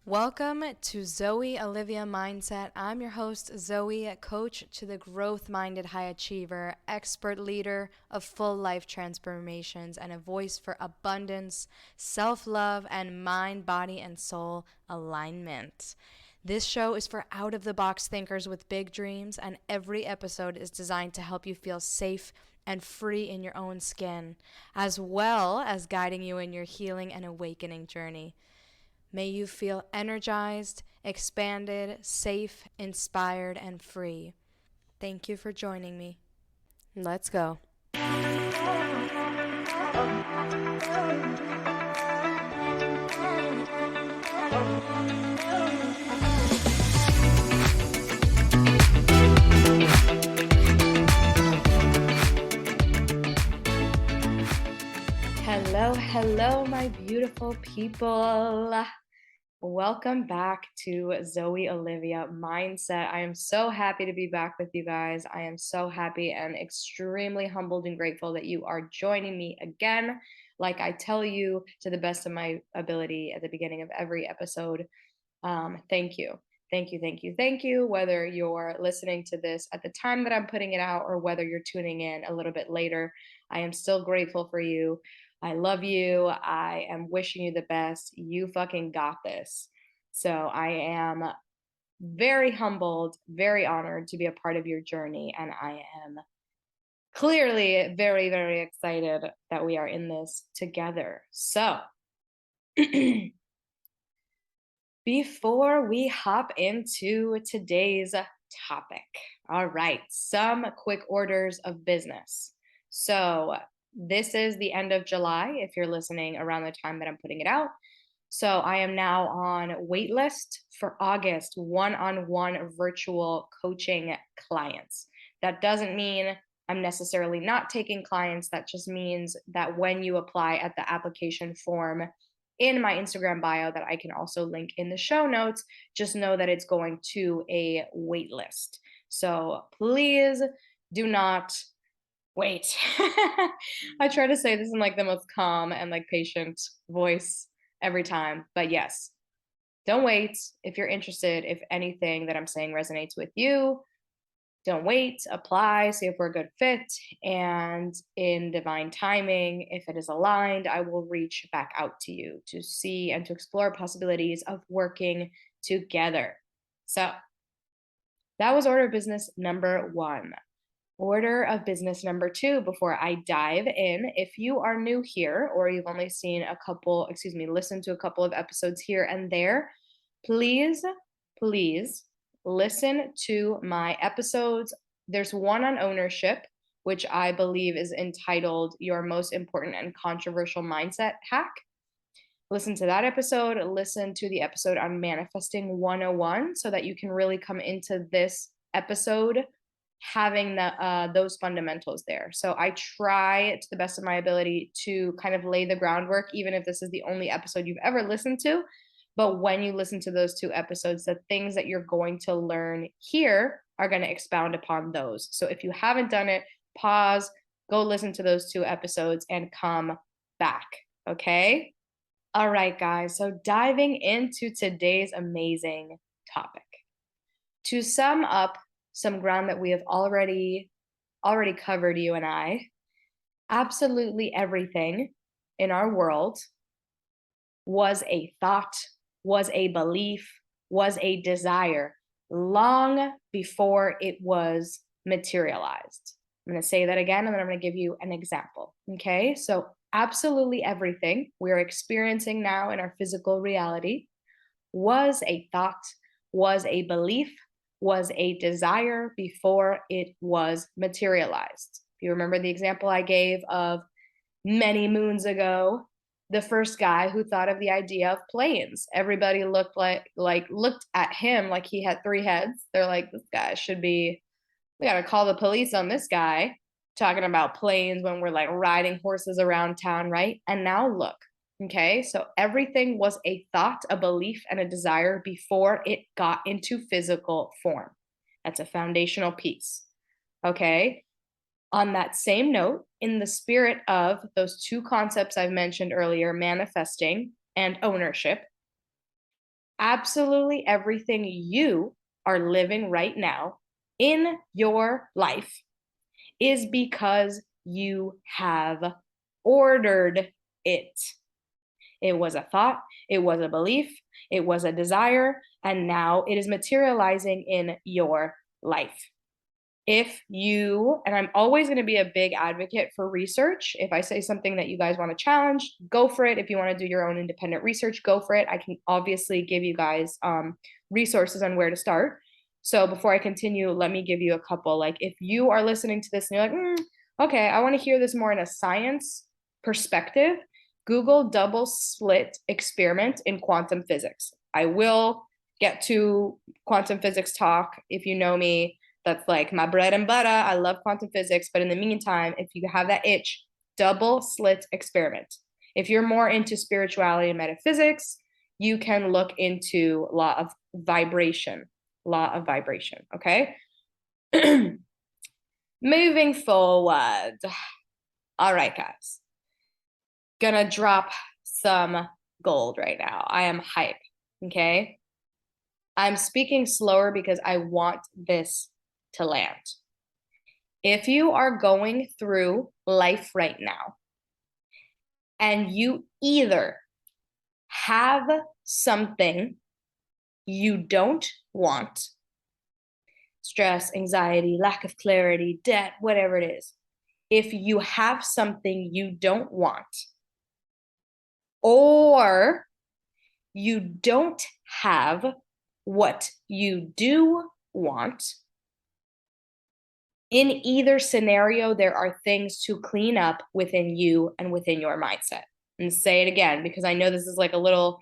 Welcome to Zoe Olivia Mindset. I'm your host, Zoe, coach to the growth-minded high achiever, expert leader of full life transformations, and a voice for abundance, self-love, and mind, body, and soul alignment. This show is for out-of-the-box thinkers with big dreams, and every episode is designed to help you feel safe and free in your own skin, as well as guiding you in your healing and awakening journey. May you feel energized, expanded, safe, inspired, and free. Thank you for joining me. Let's go. Hello, my beautiful people. Welcome back to Zoe Olivia Mindset. I am so happy to be back with you guys. I am so happy and extremely humbled and grateful that you are joining me again. Like I tell you to the best of my ability at the beginning of every episode, thank you. Thank you. Whether you're listening to this at the time that I'm putting it out or whether you're tuning in a little bit later, I am still grateful for you. I love you. I am wishing you the best. You fucking got this. So I am very humbled, very honored to be a part of your journey. And I am clearly very, very excited that we are in this together. So, before we hop into today's topic, all right, some quick orders of business. So, this is the end of July if you're listening around the time that I'm putting it out. So, I am now on waitlist for August one-on-one virtual coaching clients. That doesn't mean I'm necessarily not taking clients. That just means that when you apply at the application form in my Instagram bio that I can also link in the show notes, just know that it's going to a wait list. So please do not wait. I try to say this in like the most calm and like patient voice every time, but yes, don't wait. If you're interested, if anything that I'm saying resonates with you, don't wait, apply, see if we're a good fit. And in divine timing, if it is aligned, I will reach back out to you to see and to explore possibilities of working together. So that was order of business number one. Order of business number two, before I dive in, if you are new here or you've only seen listened to a couple of episodes here and there, please, please listen to my episodes. There's one on ownership, which I believe is entitled Your Most Important and Controversial Mindset Hack. Listen to that episode. Listen to the episode on Manifesting 101 so that you can really come into this episode having those fundamentals there. So I try to the best of my ability to kind of lay the groundwork, even if this is the only episode you've ever listened to. But when you listen to those two episodes, the things that you're going to learn here are going to expound upon those. So if you haven't done it, pause, go listen to those two episodes and come back. Okay. All right, guys. So diving into today's amazing topic. To sum up some ground that we have already covered, you and I, absolutely everything in our world was a thought, was a belief, was a desire long before it was materialized. I'm going to say that again, and then I'm going to give you an example. Okay. So absolutely everything we're experiencing now in our physical reality was a thought, was a belief, was a desire before it was materialized. If you remember the example I gave of many moons ago, the first guy who thought of the idea of planes. Everybody looked at him like he had three heads. They're like, this guy should be, we got to call the police on this guy talking about planes when we're like riding horses around town, right? And now look, okay, so everything was a thought, a belief, and a desire before it got into physical form. That's a foundational piece, okay? On that same note, in the spirit of those two concepts I've mentioned earlier, manifesting and ownership, Absolutely everything you are living right now in your life is because you have ordered it. It was a thought, it was a belief, it was a desire, and now it is materializing in your life. If you, and I'm always going to be a big advocate for research. If I say something that you guys want to challenge, go for it. If you want to do your own independent research, go for it. I can obviously give you guys resources on where to start. So before I continue, let me give you a couple. Like if you are listening to this and you're like, okay, I want to hear this more in a science perspective, Google double slit experiment in quantum physics. I will get to quantum physics talk. If you know me, that's like my bread and butter. I love quantum physics, but in the meantime, if you have that itch, double slit experiment. If you're more into spirituality and metaphysics, you can look into law of vibration. Law of vibration, okay? Moving forward. All right, guys. Gonna drop some gold right now. I am hype, okay? I'm speaking slower because I want this to land. If you are going through life right now and you either have something you don't want, stress, anxiety, lack of clarity, debt, whatever it is, if you have something you don't want, or you don't have what you do want, in either scenario, there are things to clean up within you and within your mindset. And say it again, because I know this is like a little,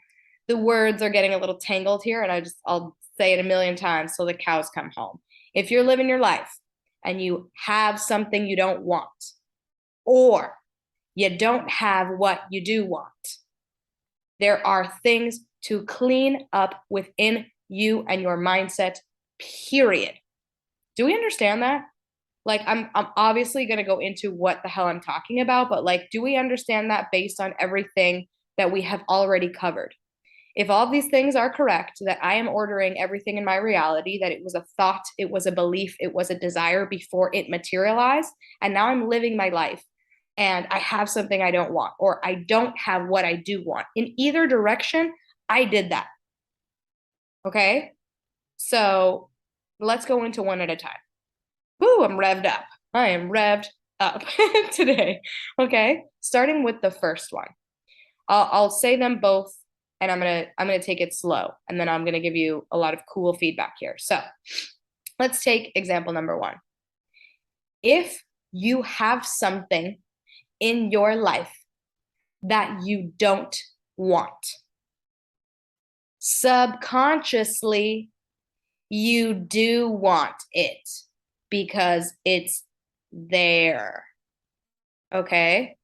the words are getting a little tangled here, and I'll say it a million times till the cows come home. If you're living your life and you have something you don't want, or you don't have what you do want, there are things to clean up within you and your mindset, period. Do we understand that? Like I'm obviously going to go into what the hell I'm talking about, but like do we understand that based on everything that we have already covered? If all these things are correct, that I am ordering everything in my reality, that it was a thought, it was a belief, it was a desire before it materialized, and now I'm living my life and I have something I don't want, or I don't have what I do want. In either direction, I did that. Okay? So let's go into one at a time. Woo, I'm revved up. I am revved up today. Okay, starting with the first one. I'll say them both, and I'm gonna take it slow, and then I'm gonna give you a lot of cool feedback here. So let's take example number one. If you have something in your life that you don't want, subconsciously you do want it because it's there. Okay?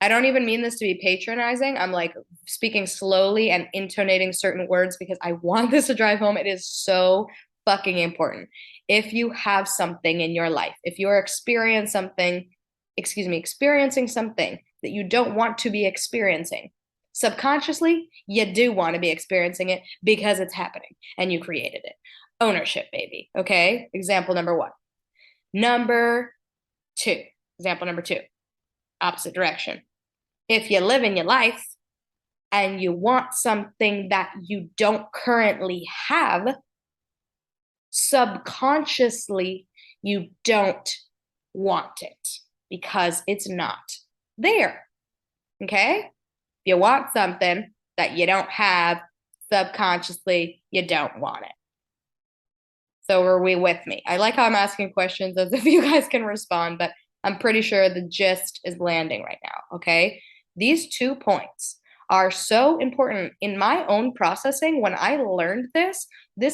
I don't even mean this to be patronizing. I'm like speaking slowly and intonating certain words because I want this to drive home. It is so fucking important. If you have something in your life, if you're experiencing something that you don't want to be experiencing, subconsciously, you do want to be experiencing it because it's happening and you created it. Ownership, baby. Okay? Example number one. Number two. Example number two. Opposite direction. If you live in your life and you want something that you don't currently have, subconsciously you don't want it because it's not there. Okay? If you want something that you don't have, subconsciously you don't want it. So are we with me? I like how I'm asking questions as if you guys can respond, but I'm pretty sure the gist is landing right now, okay? These 2 points are so important in my own processing. When I learned this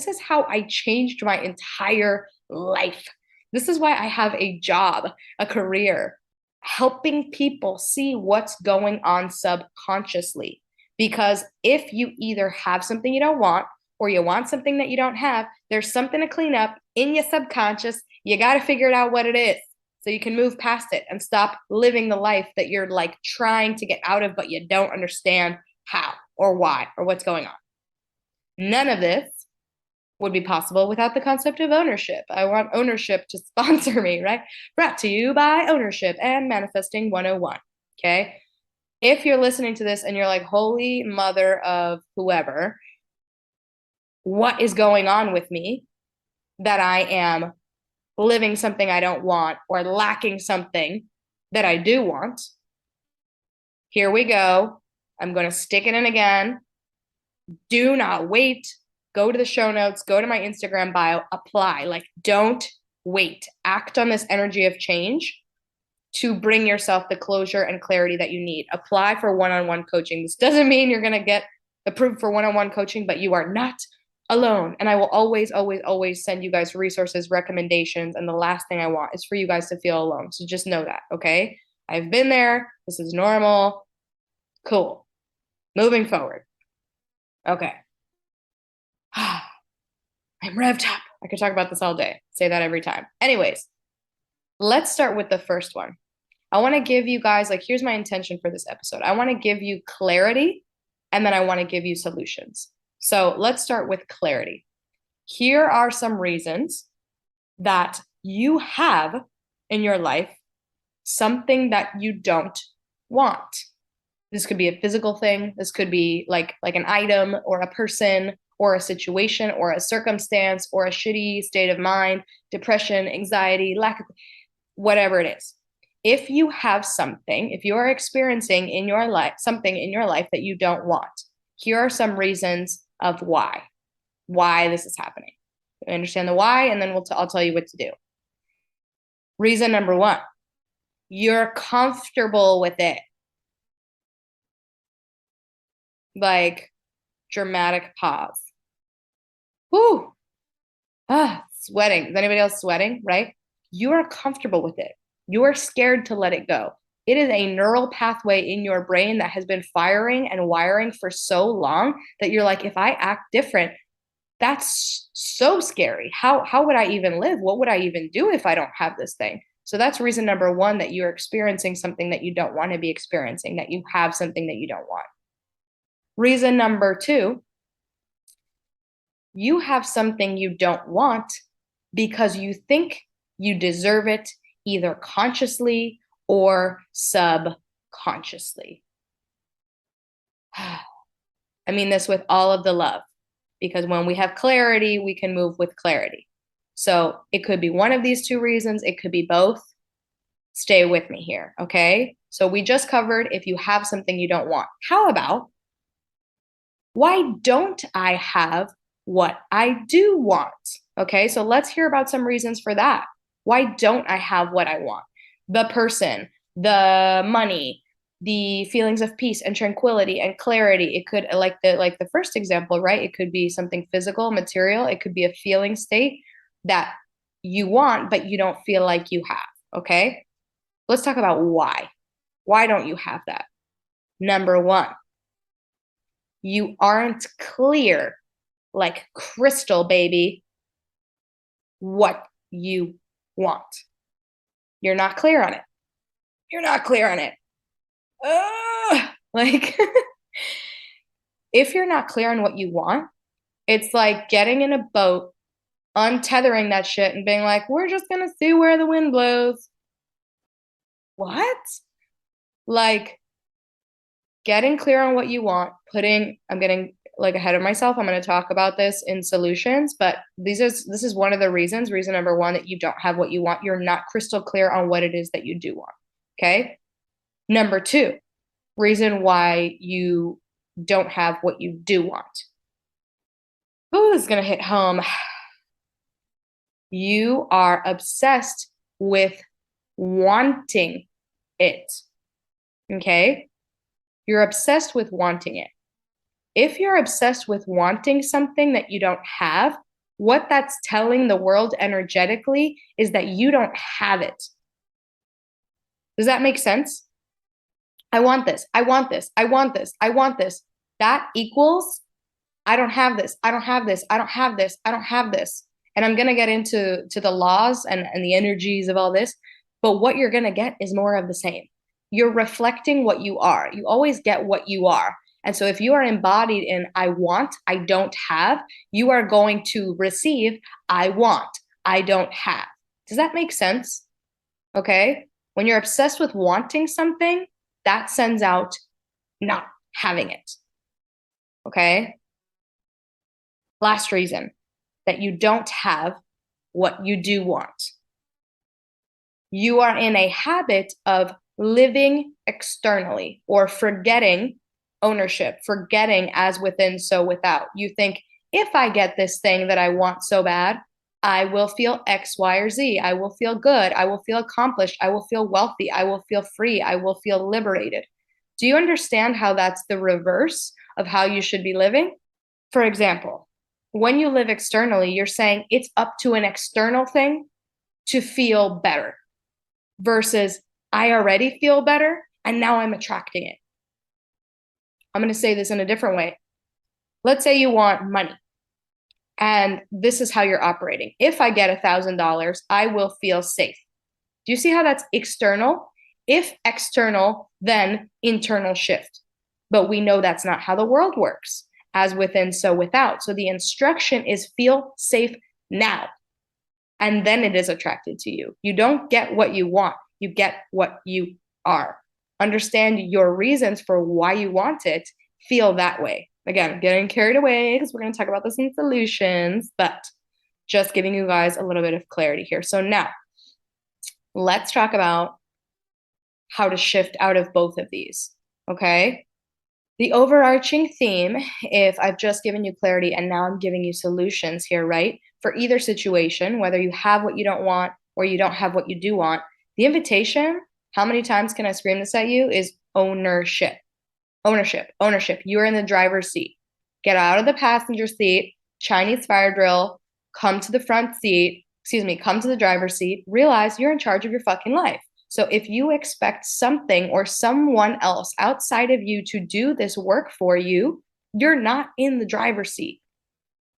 is how I changed my entire life. This is why I have a job, a career, helping people see what's going on subconsciously. Because if you either have something you don't want or you want something that you don't have, there's something to clean up in your subconscious. You got to figure it out what it is so you can move past it and stop living the life that you're like trying to get out of, but you don't understand how or why or what's going on. None of this would be possible without the concept of ownership. I want ownership to sponsor me, right? Brought to you by Ownership and Manifesting 101. Okay. If you're listening to this and you're like, holy mother of whoever, what is going on with me that I am living something I don't want or lacking something that I do want? Here we go. I'm going to stick it in again. Do not wait. Go to the show notes, go to my Instagram bio, apply. Like, don't wait. Act on this energy of change to bring yourself the closure and clarity that you need. Apply for one-on-one coaching. This doesn't mean you're going to get approved for one-on-one coaching, but you are not alone. And I will always, always, always send you guys resources, recommendations. And the last thing I want is for you guys to feel alone. So just know that, okay? I've been there. This is normal. Cool. Moving forward. Okay. I'm revved up. I could talk about this all day. Say that every time. Anyways, let's start with the first one. I want to give you guys, like, here's my intention for this episode. I want to give you clarity and then I want to give you solutions. So let's start with clarity. Here are some reasons that you have in your life something that you don't want. This could be a physical thing. This could be like an item or a person or a situation or a circumstance or a shitty state of mind, depression, anxiety, lack of whatever it is. If you have something, if you are experiencing in your life something in your life that you don't want, here are some reasons of why this is happening. You understand the why, and then I'll tell you what to do. Reason number one, you're comfortable with it. Like, dramatic pause. Whoo! Sweating. Is anybody else sweating? Right? You are comfortable with it. You are scared to let it go. It is a neural pathway in your brain that has been firing and wiring for so long that you're like, if I act different, that's so scary. How would I even live? What would I even do if I don't have this thing? So that's reason number one, that you're experiencing something that you don't want to be experiencing, that you have something that you don't want. Reason number two, you have something you don't want because you think you deserve it either consciously or subconsciously. I mean this with all of the love, because when we have clarity, we can move with clarity. So it could be one of these two reasons. It could be both. Stay with me here, okay? So we just covered if you have something you don't want. How about, why don't I have what I do want? Okay, so let's hear about some reasons for that. Why don't I have what I want? The person, the money, the feelings of peace and tranquility and clarity. It could, like the first example, right? It could be something physical, material. It could be a feeling state that you want, but you don't feel like you have, okay? Let's talk about why. Why don't you have that? Number one, you aren't clear, like crystal, baby, what you want. You're not clear on it. You're not clear on it. Like, if you're not clear on what you want, it's like getting in a boat, untethering that shit and being like, we're just going to see where the wind blows. What? Like, getting clear on what you want, I'm getting like ahead of myself. I'm going to talk about this in solutions, but this is one of the reasons. Reason number one, that you don't have what you want. You're not crystal clear on what it is that you do want. Okay. Number two, reason why you don't have what you do want. Oh, this is going to hit home. You are obsessed with wanting it. Okay. You're obsessed with wanting it. If you're obsessed with wanting something that you don't have, what that's telling the world energetically is that you don't have it. Does that make sense? I want this. I want this. I want this. I want this. That equals, I don't have this. I don't have this. I don't have this. I don't have this. And I'm going to get into the laws and the energies of all this. But what you're going to get is more of the same. You're reflecting what you are. You always get what you are. And so if you are embodied in I want, I don't have, you are going to receive I want, I don't have. Does that make sense? Okay. When you're obsessed with wanting something, that sends out not having it. Okay. Last reason that you don't have what you do want. You are in a habit of living externally or forgetting ownership, forgetting as within, so without. You think, if I get this thing that I want so bad, I will feel X, Y, or Z. I will feel good. I will feel accomplished. I will feel wealthy. I will feel free. I will feel liberated. Do you understand how that's the reverse of how you should be living? For example, when you live externally, you're saying it's up to an external thing to feel better versus I already feel better and now I'm attracting it. I'm going to say this in a different way. Let's say you want money and this is how you're operating. If I get $1,000, I will feel safe. Do you see how that's external? If external, then internal shift. But we know that's not how the world works. As within, so without. So the instruction is feel safe now. And then it is attracted to you. You don't get what you want. You get what you are. Understand your reasons for why you want it. Feel that way. Again, getting carried away because we're going to talk about this in solutions, but just giving you guys a little bit of clarity here. So now let's talk about how to shift out of both of these. Okay. The overarching theme, if I've just given you clarity and now I'm giving you solutions here, right? For either situation, whether you have what you don't want or you don't have what you do want, the invitation, how many times can I scream this at you, is ownership. Ownership, ownership. You're in the driver's seat. Get out of the passenger seat, Chinese fire drill, come to the front seat, come to the driver's seat, realize you're in charge of your fucking life. So if you expect something or someone else outside of you to do this work for you, you're not in the driver's seat.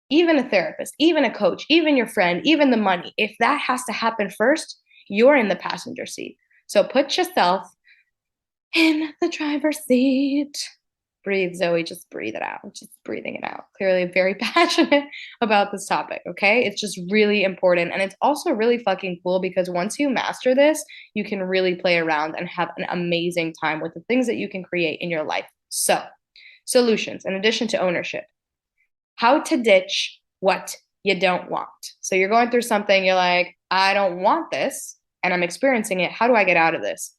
Even a therapist, even a coach, even your friend, even the money, if that has to happen first, you're in the passenger seat. So put yourself in the driver's seat. Breathe, Zoe, just breathe it out. Just breathing it out. Clearly very passionate about this topic, okay? It's just really important. And it's also really fucking cool because once you master this, you can really play around and have an amazing time with the things that you can create in your life. So, solutions, in addition to ownership. How to ditch what you don't want. So you're going through something, you're like, I don't want this, and I'm experiencing it. How do I get out of this?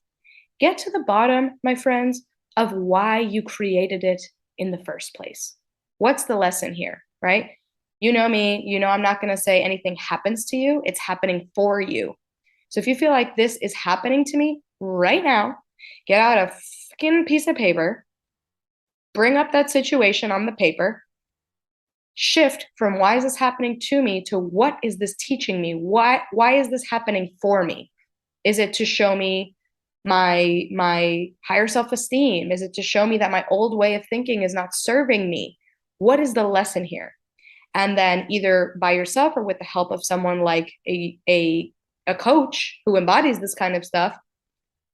Get to the bottom, my friends, of why you created it in the first place. What's the lesson here, right? You know me, you know I'm not going to say anything happens to you, it's happening for you. So if you feel like this is happening to me right now, get out a fucking piece of paper, bring up that situation on the paper, shift from why is this happening to me to what is this teaching me? Why is this happening for me? Is it to show me my higher self-esteem? Is it to show me that my old way of thinking is not serving me? What is the lesson here? And then either by yourself or with the help of someone like a coach who embodies this kind of stuff,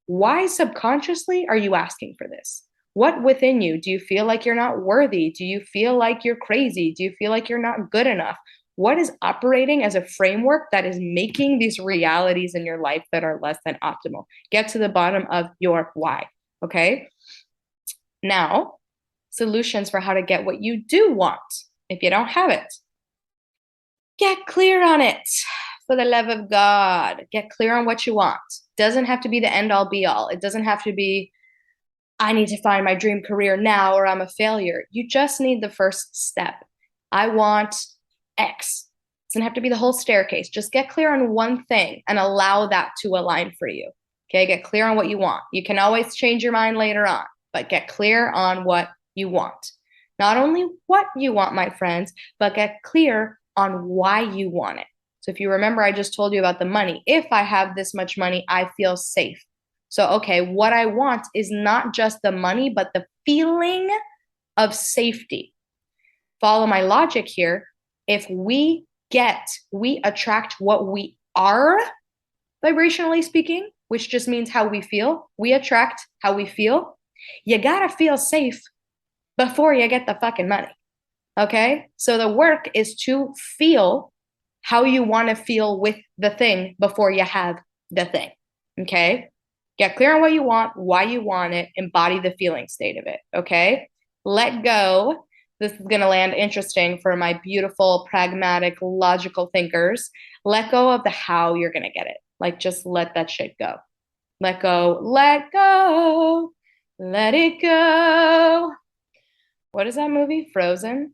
why subconsciously are you asking for this? What within you? Do you feel like you're not worthy? Do you feel like you're crazy? Do you feel like you're not good enough? What is operating as a framework that is making these realities in your life that are less than optimal? Get to the bottom of your why, okay? Now, solutions for how to get what you do want if you don't have it. Get clear on it. For the love of God, get clear on what you want. Doesn't have to be the end all be all. It doesn't have to be, I need to find my dream career now or I'm a failure. You just need the first step. I want X. It doesn't have to be the whole staircase. Just get clear on one thing and allow that to align for you. Okay, get clear on what you want. You can always change your mind later on, but get clear on what you want. Not only what you want, my friends, but get clear on why you want it. So if you remember, I just told you about the money. If I have this much money, I feel safe. So, okay, what I want is not just the money, but the feeling of safety. Follow my logic here. If we attract what we are, vibrationally speaking, which just means how we feel. We attract how we feel. You gotta feel safe before you get the fucking money. Okay? So the work is to feel how you want to feel with the thing before you have the thing. Okay? Get clear on what you want, why you want it, embody the feeling state of it. Okay? Let go. This is going to land interesting for my beautiful, pragmatic, logical thinkers. Let go of the how you're going to get it. Like, just let that shit go. Let go, let go, let it go. What is that movie? Frozen?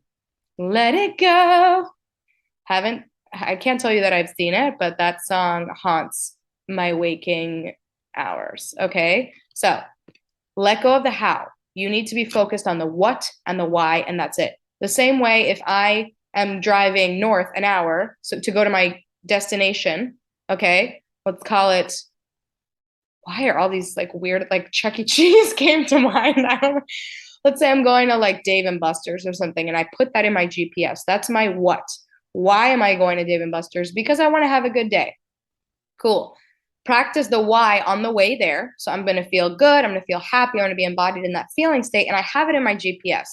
Let it go. I can't tell you that I've seen it, but that song haunts my waking hours. Okay. So let go of the how. You need to be focused on the what and the why, and that's it. The same way if I am driving north an hour so to go to my destination, okay, let's call it, why are all these like weird, like Chuck E. Cheese came to mind? I don't know. Let's say I'm going to like Dave and Buster's or something, and I put that in my GPS. That's my what. Why am I going to Dave and Buster's? Because I want to have a good day. Cool. Practice the why on the way there. So I'm going to feel good. I'm going to feel happy. I'm going to be embodied in that feeling state. And I have it in my GPS.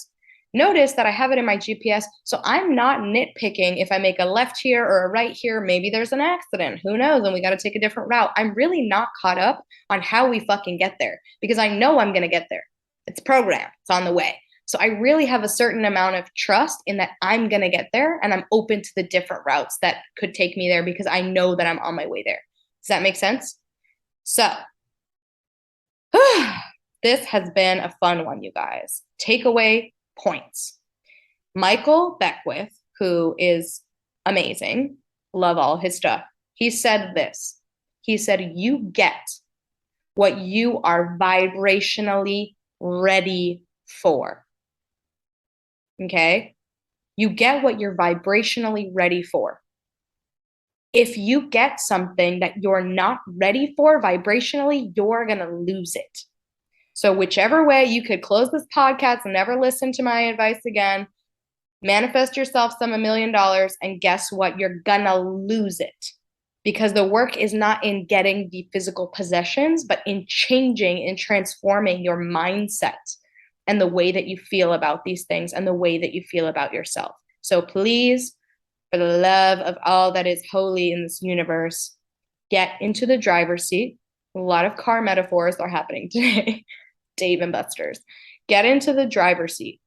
Notice that I have it in my GPS. So I'm not nitpicking if I make a left here or a right here. Maybe there's an accident. Who knows? And we got to take a different route. I'm really not caught up on how we fucking get there because I know I'm going to get there. It's programmed. It's on the way. So I really have a certain amount of trust in that I'm going to get there, and I'm open to the different routes that could take me there because I know that I'm on my way there. Does that make sense? So this has been a fun one, you guys. Takeaway points. Michael Beckwith, who is amazing, love all his stuff. He said this. He said, you get what you are vibrationally ready for. Okay? You get what you're vibrationally ready for. If you get something that you're not ready for vibrationally, you're going to lose it. So whichever way, you could close this podcast and never listen to my advice again, manifest yourself some $1 million, and guess what? You're going to lose it. Because the work is not in getting the physical possessions, but in changing and transforming your mindset and the way that you feel about these things and the way that you feel about yourself. So please, for the love of all that is holy in this universe, get into the driver's seat. A lot of car metaphors are happening today. Dave and Buster's. Get into the driver's seat.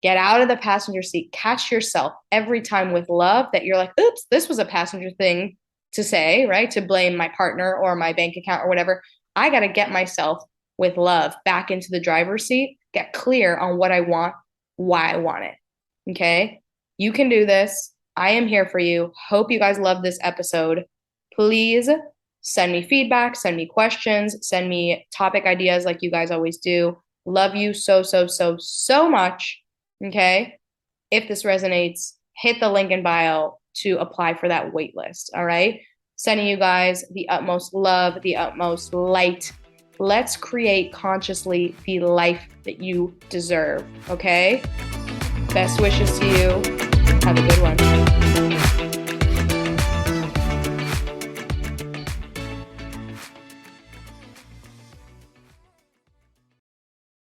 Get out of the passenger seat. Catch yourself every time with love that you're like, oops, this was a passenger thing to say, right? To blame my partner or my bank account or whatever. I got to get myself with love back into the driver's seat, get clear on what I want, why I want it. Okay? You can do this. I am here for you. Hope you guys love this episode. Please send me feedback, send me questions, send me topic ideas like you guys always do. Love you so, so, so, so much. Okay? If this resonates, hit the link in bio to apply for that wait list. All right? Sending you guys the utmost love, the utmost light. Let's create consciously the life that you deserve. Okay? Best wishes to you.